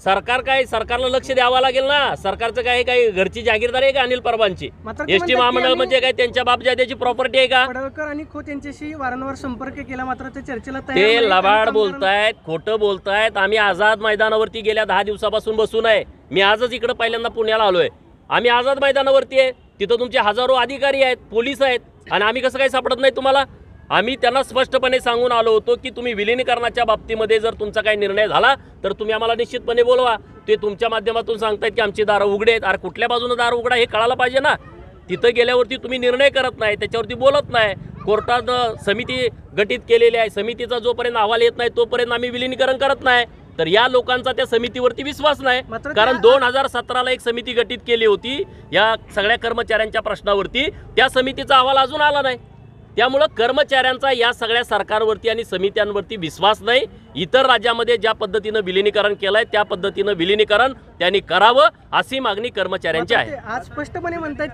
सरकार काय सरकारला लक्ष द्यावं लागेल ना। सरकारचं काय काही घरची जागीरदार आहे का अनिल परबांची? एसटी महामंडळ म्हणजे काय त्यांच्या बापजाद्याची प्रॉपर्टी आहे का? पडळकर आणि खोत यांच्याशी वारंवार संपर्क केला मात्र ते चर्चेला ते लबाड बोलतायत, खोटं बोलतायत। आम्ही आझाद मैदानावरती गेल्या 10 दिवसापासून बसून आहे। मी आजच इकडे पहिल्यांदा पुण्याला आलोय। आम्ही आझाद मैदानावरती आहे, तिथं तुमचे हजारो अधिकारी आहेत, पोलीस आहेत, आणि आम्ही कसं काय सापडत नाही तुम्हाला? आम्ही त्यांना स्पष्टपणे सांगून आलो होतो की तुम्ही विलीनीकरणाच्या बाबतीमध्ये जर तुमचा काही निर्णय झाला तर तुम्ही आम्हाला निश्चितपणे बोलवा। ते तुमच्या माध्यमातून सांगतायत की आमची दारं उघडे आहेत। अरे कुठल्या बाजूने दार उघडा हे कळायला पाहिजे ना। तिथं गेल्यावरती तुम्ही निर्णय करत नाही, त्याच्यावरती बोलत नाही। कोर्टात समिती गठीत केलेली आहे, समितीचा जोपर्यंत अहवाल येत नाही तोपर्यंत आम्ही विलीनीकरण करत नाही। तर या लोकांचा त्या समितीवरती विश्वास नाही, कारण 2017ला एक समिती गठीत केली होती या सगळ्या कर्मचाऱ्यांच्या प्रश्नावरती। त्या समितीचा अहवाल अजून आला नाही। त्यामुळे कर्मचाऱ्यांचा या सगळ्या सरकारवरती आणि समित्यांवरती विश्वास नाही। इतर राज्यामध्ये ज्या पद्धतीने विलीनीकरण केलंय त्या पद्धतीने विलीनीकरण त्यांनी करावं अशी मागणी कर्मचाऱ्यांची आहे। आज स्पष्टपणे म्हणतात